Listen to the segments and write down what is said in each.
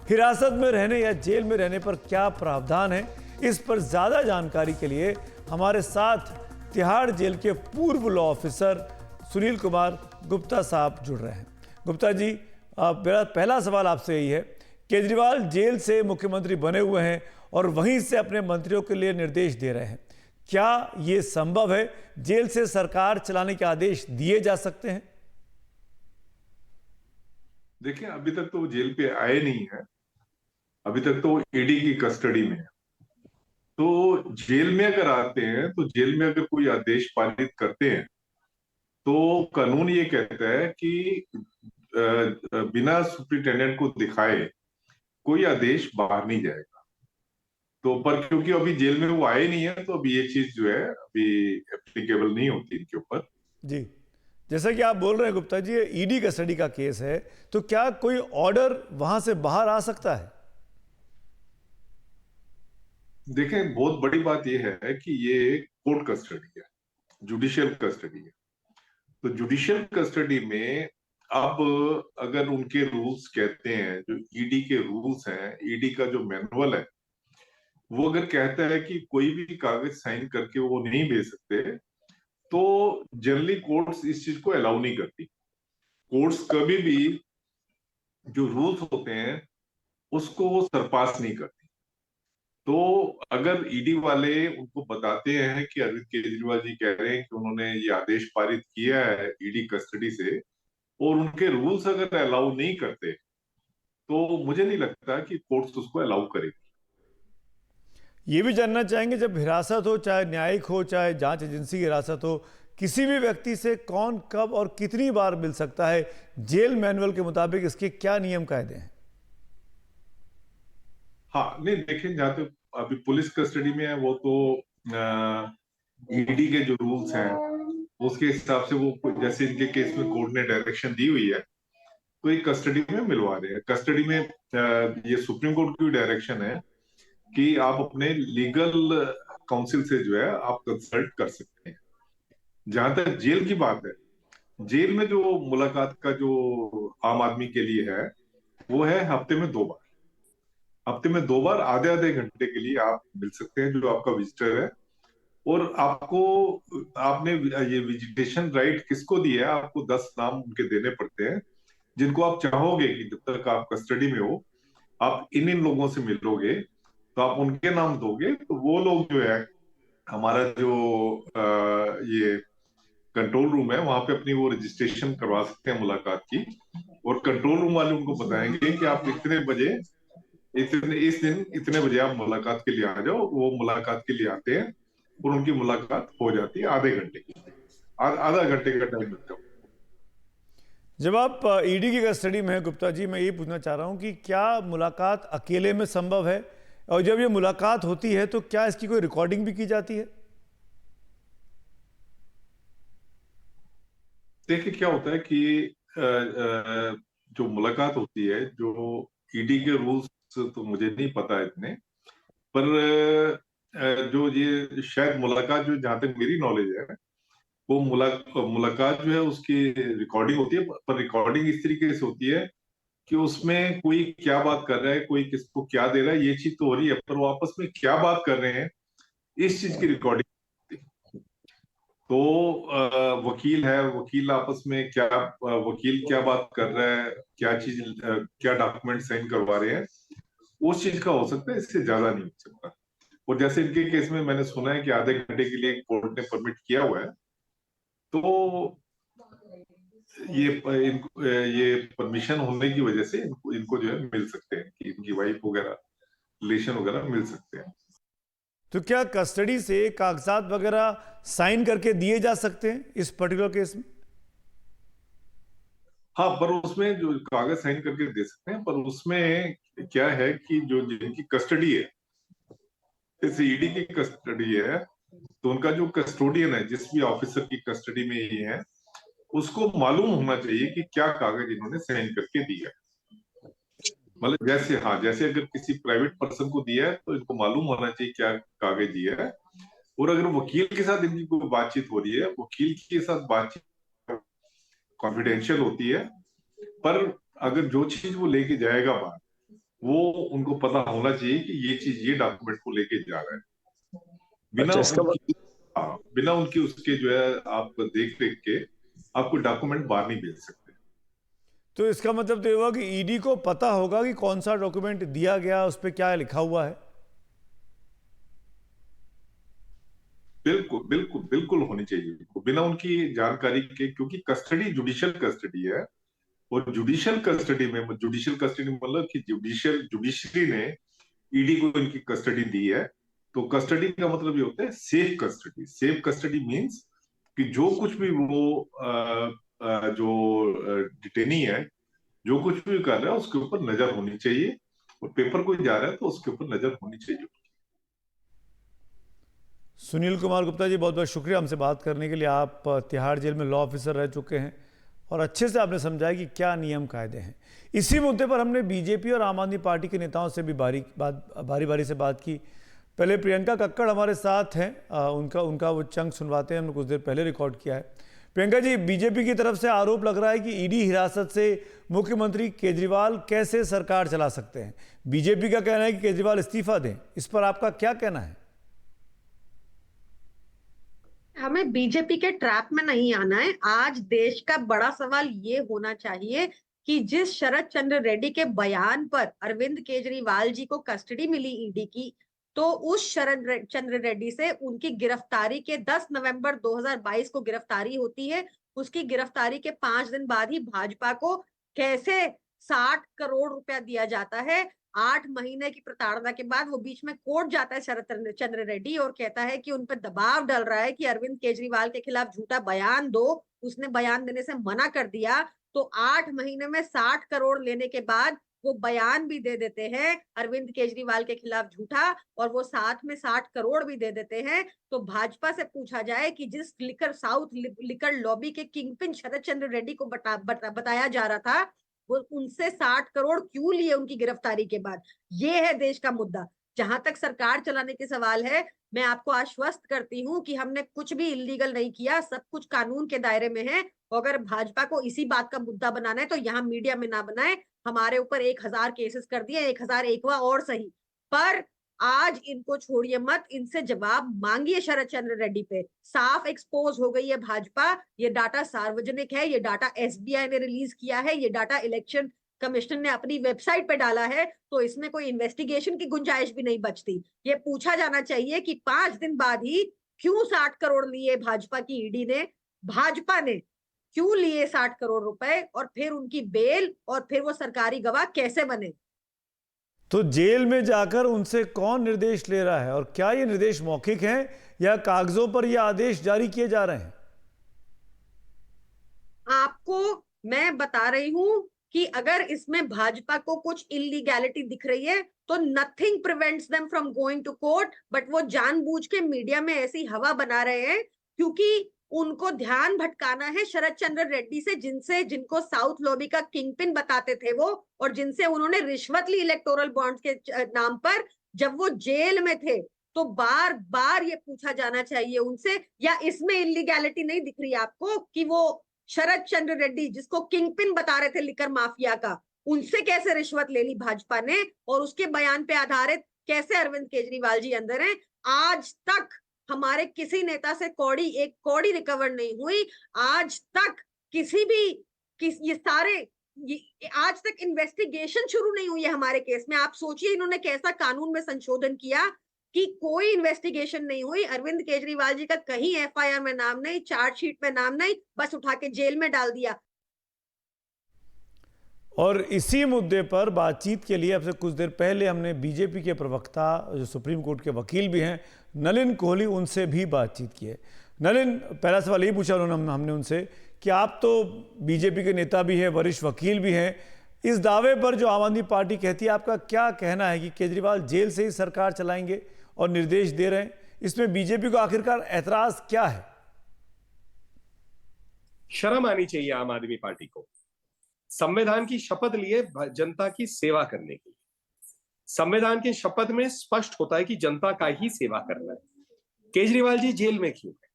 हिरासत में रहने या जेल में रहने पर क्या प्रावधान है, इस पर ज्यादा जानकारी के लिए हमारे साथ तिहाड़ जेल के पूर्व लॉ ऑफिसर सुनील कुमार गुप्ता साहब जुड़ रहे हैं। गुप्ता जी, मेरा पहला सवाल आपसे यही है, केजरीवाल जेल से मुख्यमंत्री बने हुए हैं और वहीं से अपने मंत्रियों के लिए निर्देश दे रहे हैं, क्या ये संभव है? जेल से सरकार चलाने के आदेश दिए जा सकते हैं? देखिए, अभी तक तो वो जेल पे आए नहीं है। अभी तक तो वो ईडी की कस्टडी में है। तो जेल में अगर आते हैं तो जेल में अगर कोई आदेश पारित करते हैं तो कानून ये कहता है कि बिना सुप्रिंटेंडेंट को दिखाए कोई आदेश बाहर नहीं जाएगा। तो पर क्योंकि अभी जेल में वो आए नहीं है तो अभी ये चीज जो है अभी एप्लीकेबल नहीं होती इनके ऊपर। जी, जैसा कि आप बोल रहे हैं गुप्ता जी, ये ईडी कस्टडी का केस है, तो क्या कोई ऑर्डर वहां से बाहर आ सकता है? देखें, बहुत बड़ी बात यह है कि ये कोर्ट कस्टडी है, जुडिशियल कस्टडी है। तो जुडिशियल कस्टडी में अब अगर उनके रूल्स कहते हैं, जो ईडी के रूल्स हैं, ईडी का जो मैनुअल है, वो अगर कहता है कि कोई भी कागज साइन करके वो नहीं भेज सकते, तो जनरली कोर्ट्स इस चीज को अलाउ नहीं करती। कोर्ट्स कभी भी जो रूल्स होते हैं उसको वो सरपास नहीं करती। तो अगर ईडी वाले उनको बताते हैं कि अरविंद केजरीवाल जी कह रहे हैं कि उन्होंने ये आदेश पारित किया है ईडी कस्टडी से, और उनके रूल्स अगर अलाउ नहीं करते, तो मुझे नहीं लगता कि कोर्ट्स उसको अलाउ करेगी। ये भी जानना चाहेंगे, जब हिरासत हो, चाहे न्यायिक हो चाहे जांच एजेंसी की हिरासत हो, किसी भी व्यक्ति से कौन कब और कितनी बार मिल सकता है? जेल मैनुअल के मुताबिक इसके क्या नियम कायदे हैं? हाँ, नहीं, देखें, जहां तक अभी पुलिस कस्टडी में है वो तो ईडी के जो रूल्स हैं उसके हिसाब से वो, जैसे इनके केस में कोर्ट ने डायरेक्शन दी हुई है, तो ये कस्टडी में मिलवा रहे हैं। कस्टडी में ये सुप्रीम कोर्ट की डायरेक्शन है कि आप अपने लीगल काउंसिल से जो है आप कंसल्ट कर सकते हैं। जहां तक जेल की बात है, जेल में जो मुलाकात का जो आम आदमी के लिए है वो है हफ्ते में 2 बार। हफ्ते में 2 बार आधे आधे घंटे के लिए आप मिल सकते हैं जो आपका विजिटर है। और आपको, आपने ये विजिटेशन राइट किसको दिया है, आपको 10 नाम उनके देने पड़ते हैं जिनको आप चाहोगे कि जब तक आप कस्टडी में हो आप इन इन लोगों से मिलोगे, तो आप उनके नाम दोगे तो वो लोग जो है हमारा जो ये कंट्रोल रूम है वहां पे अपनी वो रजिस्ट्रेशन करवा सकते हैं मुलाकात की। और कंट्रोल रूम वाले उनको बताएंगे कि आप इतने बजे, इतने इस दिन इतने बजे आप मुलाकात के लिए आ जाओ। वो मुलाकात के लिए आते हैं और उनकी मुलाकात हो जाती है आधे घंटे की। आधा घंटे का टाइम मिलता है। जब आप ईडी की कस्टडी में हैं गुप्ता जी, मैं ये पूछना चाह रहा हूं कि क्या मुलाकात अकेले में संभव है? और जब ये मुलाकात होती है तो क्या इसकी कोई रिकॉर्डिंग भी की जाती है? देखिए, क्या होता है कि जो मुलाकात होती है, जो ईडी के रूल्स तो मुझे नहीं पता इतने, पर जो ये शायद मुलाकात जो, जहां तक मेरी नॉलेज है, वो मुलाकात जो है उसकी रिकॉर्डिंग होती है। पर रिकॉर्डिंग इस तरीके से होती है कि उसमें कोई क्या बात कर रहा है, कोई किसको क्या दे रहा है, ये चीज तो हो रही है, पर वो आपस में क्या बात कर रहे हैं इस चीज की रिकॉर्डिंग। तो वकील है, वकील आपस में क्या, वकील क्या बात कर रहा है, क्या चीज, क्या डॉक्यूमेंट साइन करवा रहे हैं, उस चीज का हो सकता है, इससे ज्यादा नहीं हो सकता। और जैसे इनके केस में मैंने सुना है कि आधे घंटे के लिए कोर्ट ने परमिट किया हुआ है, तो ये ये परमिशन होने की वजह से इनको जो है मिल सकते हैं कि इनकी वाइफ वगैरह, रिलेशन वगैरह मिल सकते हैं। तो क्या कस्टडी से कागजात वगैरह साइन करके दिए जा सकते हैं इस पर्टिकुलर केस में? हाँ, पर उसमें जो कागज साइन करके दे सकते हैं, पर उसमें क्या है कि जो जिनकी कस्टडी है, जैसे ईडी की कस्टडी है, तो उनका जो कस्टोडियन है, जिस भी ऑफिसर की कस्टडी में ये है, उसको मालूम होना चाहिए कि क्या कागज इन्होंने साइन करके दिया है। मतलब जैसे, हाँ, जैसे अगर किसी प्राइवेट पर्सन को दिया है तो इनको मालूम होना चाहिए क्या कागज दिया है। और अगर वकील के साथ इनकी कोई बातचीत हो रही है, वकील के साथ बातचीत कॉन्फिडेंशियल होती है, पर अगर जो चीज वो लेके जाएगा बाहर, वो उनको पता होना चाहिए कि ये चीज ये डॉक्यूमेंट को लेके जा रहा है। बिना अच्छा, उनकी बिना उनकी उसके जो है आप देख रेख के आपको डॉक्यूमेंट बाहर नहीं भेज सकते। तो इसका मतलब तो ये हुआ कि ईडी को पता होगा कि कौन सा डॉक्यूमेंट दिया गया, उस पर क्या लिखा हुआ है। बिल्कुल बिल्कुल बिल्कुल होनी चाहिए बिना उनकी जानकारी के, क्योंकि कस्टडी जुडिशियल कस्टडी है। और जुडिशियल कस्टडी मतलब कि जुडिशरी ने ईडी को इनकी कस्टडी दी है। तो कस्टडी का मतलब ये होता है safe custody. Safe custody means कि जो कुछ भी वो जो डिटेनी है जो कुछ भी कर रहा है उसके ऊपर नजर होनी चाहिए, और पेपर कोई जा रहा है तो उसके ऊपर नजर होनी चाहिए। सुनील कुमार गुप्ता जी, बहुत बहुत शुक्रिया हमसे बात करने के लिए। आप तिहाड़ जेल में लॉ ऑफिसर रह चुके हैं और अच्छे से आपने समझाया कि क्या नियम कायदे हैं। इसी मुद्दे पर हमने बीजेपी और आम आदमी पार्टी के नेताओं से भी बारी बारी से बात की। पहले प्रियंका कक्कड़ हमारे साथ हैं, उनका वो चंक सुनवाते हैं, हमने कुछ देर पहले रिकॉर्ड किया है। प्रियंका जी, बीजेपी की तरफ से आरोप लग रहा है कि ईडी हिरासत से मुख्यमंत्री केजरीवाल कैसे सरकार चला सकते हैं। बीजेपी का कहना है कि केजरीवाल इस्तीफा दें, इस पर आपका क्या कहना है? हमें बीजेपी के ट्रैप में नहीं आना है। आज देश का बड़ा सवाल ये होना चाहिए कि जिस शरद चंद्र रेड्डी के बयान पर अरविंद केजरीवाल जी को कस्टडी मिली ईडी की, तो उस शरद चंद्र रेड्डी से उनकी गिरफ्तारी के 10 नवंबर 2022 को गिरफ्तारी होती है। उसकी गिरफ्तारी के 5 दिन बाद ही भाजपा को कैसे 60 करोड़ रुपया दिया जाता है। 8 महीने की प्रताड़ना के बाद वो बीच में कोर्ट जाता है शरद चंद्र रेड्डी और कहता है कि उन पर दबाव डल रहा है कि अरविंद केजरीवाल के खिलाफ झूठा बयान दो। उसने बयान देने से मना कर दिया, तो 8 महीने में 60 करोड़ लेने के बाद वो बयान भी दे देते हैं अरविंद केजरीवाल के खिलाफ झूठा, और वो साथ में 60 करोड़ भी दे देते हैं। तो भाजपा से पूछा जाए कि जिस साउथ लिकर लॉबी के किंगपिन शरद चंद्र रेड्डी को बताया जा रहा था, वो उनसे 60 करोड़ क्यों लिए उनकी गिरफ्तारी के बाद? ये है देश का मुद्दा। जहां तक सरकार चलाने के सवाल है, मैं आपको आश्वस्त करती हूं कि हमने कुछ भी इलीगल नहीं किया, सब कुछ कानून के दायरे में है। अगर भाजपा को इसी बात का मुद्दा बनाना है तो यहाँ मीडिया में ना बनाए। हमारे ऊपर 1000 केसेस कर दिए, 1001वां और सही, पर आज इनको छोड़िए मत, इनसे जवाब मांगिए। शरद चंद्र रेड्डी पे साफ एक्सपोज हो गई है भाजपा। ये डाटा सार्वजनिक है, ये डाटा एसबीआई ने रिलीज किया है, ये डाटा इलेक्शन कमीशन ने अपनी वेबसाइट पे डाला है। तो इसमें कोई इन्वेस्टिगेशन की गुंजाइश भी नहीं बचती। ये पूछा जाना चाहिए कि 5 दिन बाद ही क्यों 60 करोड़ लिए भाजपा की ईडी ने, भाजपा ने क्यों लिए 60 करोड़ रुपए, और फिर उनकी बेल और फिर वो सरकारी गवाह कैसे बने। तो जेल में जाकर उनसे कौन निर्देश ले रहा है, और क्या ये निर्देश मौखिक हैं या कागजों पर ये आदेश जारी किए जा रहे हैं? आपको मैं बता रही हूं कि अगर इसमें भाजपा को कुछ इलीगैलिटी दिख रही है तो nothing prevents them from going to court, but वो जानबूझ के मीडिया में ऐसी हवा बना रहे हैं क्योंकि उनको ध्यान भटकाना है शरद चंद्र रेड्डी से, जिनको साउथ लॉबी का किंगपिन बताते थे वो, और जिनसे उन्होंने रिश्वत ली इलेक्टोरल बॉन्ड्स के नाम पर जब वो जेल में थे। तो बार बार ये पूछा जाना चाहिए उनसे, या इसमें इलीगैलिटी नहीं दिख रही आपको कि वो शरद चंद्र रेड्डी, जिसको किंगपिन बता रहे थे लिकर माफिया का, उनसे कैसे रिश्वत ले ली भाजपा ने, और उसके बयान पे आधारित कैसे अरविंद केजरीवाल जी अंदर हैं। आज तक हमारे किसी नेता से एक कौड़ी रिकवर नहीं हुई। आज तक आज तक इन्वेस्टिगेशन शुरू नहीं हुई है हमारे केस में। आप सोचिए इन्होंने कैसा कानून में संशोधन किया कि कोई इन्वेस्टिगेशन नहीं हुई। अरविंद केजरीवाल जी का कहीं एफआईआर में नाम नहीं, चार्जशीट में नाम नहीं, बस उठा के जेल में डाल दिया। और इसी मुद्दे पर बातचीत के लिए अब से कुछ देर पहले हमने बीजेपी के प्रवक्ता, जो सुप्रीम कोर्ट के वकील भी हैं, नलिन कोहली, उनसे भी बातचीत की है। नलिन, पहला सवाल यही पूछा हमने उनसे कि आप तो बीजेपी के नेता भी हैं, वरिष्ठ वकील भी हैं, इस दावे पर जो आम आदमी पार्टी कहती है, आपका क्या कहना है कि केजरीवाल जेल से ही सरकार चलाएंगे और निर्देश दे रहे हैं? इसमें बीजेपी को आखिरकार ऐतराज क्या है? शर्म आनी चाहिए आम आदमी पार्टी को। संविधान की शपथ लिए जनता की सेवा करने के लिए। संविधान की शपथ में स्पष्ट होता है कि जनता का ही सेवा करना है। केजरीवाल जी जेल में क्यों है?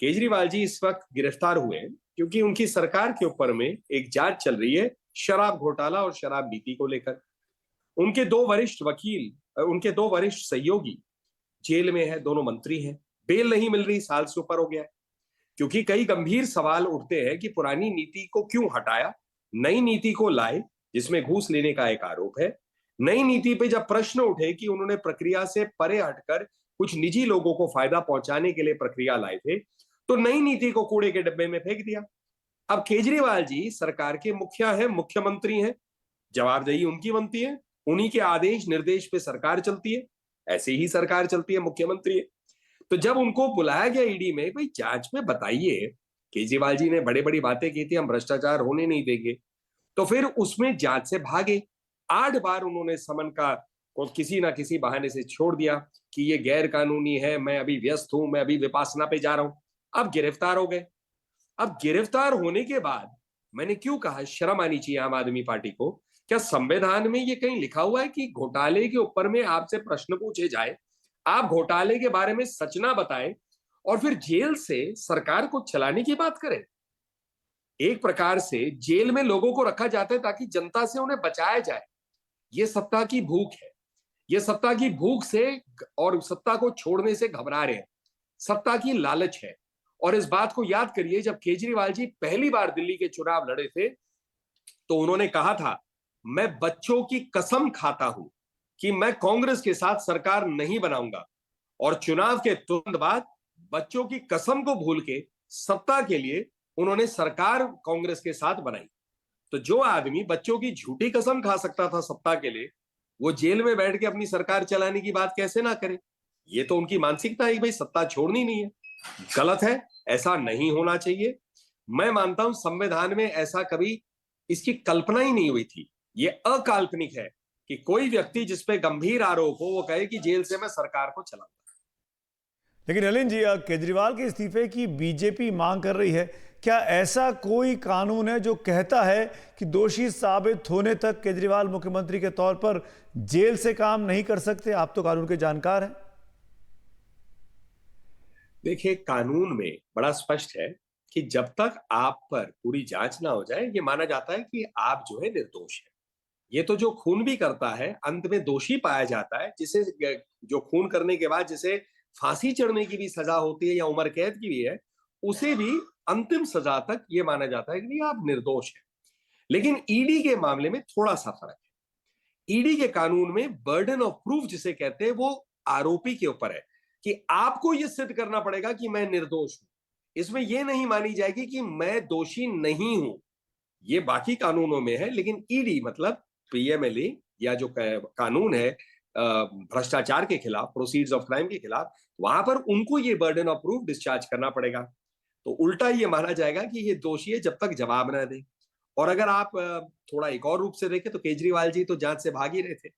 केजरीवाल जी इस वक्त गिरफ्तार हुए हैं क्योंकि उनकी सरकार के ऊपर में एक जांच चल रही है शराब घोटाला और शराब नीति को लेकर। उनके दो वरिष्ठ वकील, उनके दो वरिष्ठ सहयोगी जेल में है, दोनों मंत्री हैं, बेल नहीं मिल रही, साल से ऊपर हो गया है। क्योंकि कई गंभीर सवाल उठते हैं कि पुरानी नीति को क्यों हटाया, नई नीति को लाए जिसमें घूस लेने का एक आरोप है। नई नीति पे जब प्रश्न उठे कि उन्होंने प्रक्रिया से परे हटकर कुछ निजी लोगों को फायदा पहुंचाने के लिए प्रक्रिया लाए थे, तो नई नीति को कूड़े के डब्बे में फेंक दिया। अब केजरीवाल जी सरकार के मुखिया हैं, मुख्यमंत्री हैं, जवाबदेही उनकी बनती है, उन्हीं के आदेश निर्देश पे सरकार चलती है, ऐसे ही सरकार चलती है, मुख्यमंत्री है। तो जब उनको बुलाया गया ईडी में, भाई जांच में बताइए, केजरीवाल जी ने बड़ी बड़ी बातें की थी, हम भ्रष्टाचार होने नहीं देंगे, तो फिर उसमें जांच से भागे। 8 बार उन्होंने समन का को किसी ना किसी बहाने से छोड़ दिया कि ये गैर कानूनी है, मैं अभी व्यस्त हूं, मैं अभी विपासना पे जा रहा हूं। अब गिरफ्तार हो गए। अब गिरफ्तार होने के बाद मैंने क्यों कहा शर्म आनी चाहिए आम आदमी पार्टी को। क्या संविधान में ये कहीं लिखा हुआ है कि घोटाले के ऊपर में आपसे प्रश्न पूछे जाए, आप घोटाले के बारे में सच ना बताएं और फिर जेल से सरकार को चलाने की बात करें? एक प्रकार से जेल में लोगों को रखा जाता है ताकि जनता से उन्हें बचाया जाए। ये सत्ता की भूख है, ये सत्ता की भूख से और सत्ता को छोड़ने से घबरा रहे हैं, सत्ता की लालच है। और इस बात को याद करिए, जब केजरीवाल जी पहली बार दिल्ली के चुनाव लड़े थे तो उन्होंने कहा था, मैं बच्चों की कसम खाता हूं कि मैं कांग्रेस के साथ सरकार नहीं बनाऊंगा। और चुनाव के तुरंत बाद बच्चों की कसम को भूल के सत्ता के लिए उन्होंने सरकार कांग्रेस के साथ बनाई। तो जो आदमी बच्चों की झूठी कसम खा सकता था सत्ता के लिए, वो जेल में बैठ के अपनी सरकार चलाने की बात कैसे ना करे? ये तो उनकी मानसिकता है, भाई सत्ता छोड़नी नहीं है। गलत है, ऐसा नहीं होना चाहिए। मैं मानता हूं संविधान में ऐसा कभी इसकी कल्पना ही नहीं हुई थी। ये अकाल्पनिक है कि कोई व्यक्ति जिस पे गंभीर आरोप हो वो कहे कि जेल से मैं सरकार को चलाऊंगा। लेकिन नलिन जी, केजरीवाल के इस्तीफे की बीजेपी मांग कर रही है। क्या ऐसा कोई कानून है जो कहता है कि दोषी साबित होने तक केजरीवाल मुख्यमंत्री के तौर पर जेल से काम नहीं कर सकते? आप तो कानून के जानकार हैं। देखिए, कानून में बड़ा स्पष्ट है कि जब तक आप पर पूरी जांच ना हो जाए, ये माना जाता है कि आप जो है निर्दोष है। ये तो जो खून भी करता है अंत में दोषी पाया जाता है, जिसे जो खून करने के बाद जिसे फांसी चढ़ने की भी सजा होती है या उम्र कैद की भी है, उसे भी अंतिम सजा तक ये माना जाता है कि आप निर्दोष हैं। लेकिन ईडी के मामले में थोड़ा सा फर्क है। ईडी के कानून में बर्डन ऑफ प्रूफ जिसे कहते हैं, वो आरोपी के ऊपर है कि आपको यह सिद्ध करना पड़ेगा कि मैं निर्दोष हूं। इसमें यह नहीं मानी जाएगी कि मैं दोषी नहीं हूं। यह बाकी कानूनों में है, लेकिन ईडी मतलब पीएमएलए या जो कानून है भ्रष्टाचार के खिलाफ, प्रोसीड्स ऑफ क्राइम के खिलाफ, वहां पर उनको ये बर्डन ऑफ प्रूफ डिस्चार्ज करना पड़ेगा। तो उल्टा ये माना जाएगा कि ये दोषी है जब तक जवाब ना दे। और अगर आप थोड़ा एक और रूप से देखें तो केजरीवाल जी तो जांच से भाग ही रहे थे।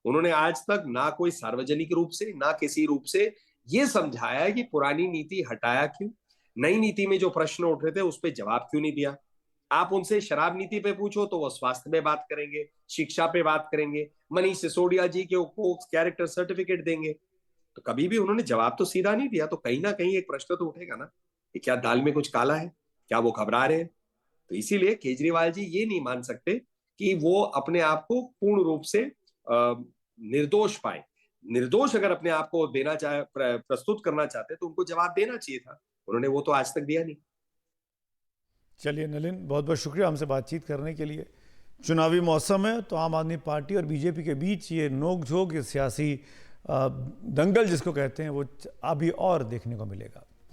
उन्होंने आज तक ना कोई सार्वजनिक रूप से ना किसी रूप से ये समझाया है कि पुरानी नीति हटाया क्यों, नई नीति में जो प्रश्न उठ रहे थे उस पर जवाब क्यों नहीं दिया। आप उनसे शराब नीति पे पूछो तो वो स्वास्थ्य पे बात करेंगे, शिक्षा पे बात करेंगे, मनीष सिसोदिया जी के को कैरेक्टर सर्टिफिकेट देंगे। तो कभी भी उन्होंने जवाब तो सीधा नहीं दिया। तो कहीं ना कहीं एक प्रश्न तो उठेगा ना कि क्या दाल में कुछ काला है, क्या वो घबरा रहे हैं? तो इसीलिए केजरीवाल जी ये नहीं मान सकते कि वो अपने आप को पूर्ण रूप से निर्दोष पाए। निर्दोष अगर अपने आप को देना चाहे, प्रस्तुत करना चाहते तो उनको जवाब देना चाहिए था। उन्होंने वो तो आज तक दिया नहीं। चलिए नलिन, बहुत बहुत शुक्रिया हमसे बातचीत करने के लिए। चुनावी मौसम है तो आम आदमी पार्टी और बीजेपी के बीच ये नोक झोंक, ये सियासी दंगल जिसको कहते हैं, वो अभी और देखने को मिलेगा।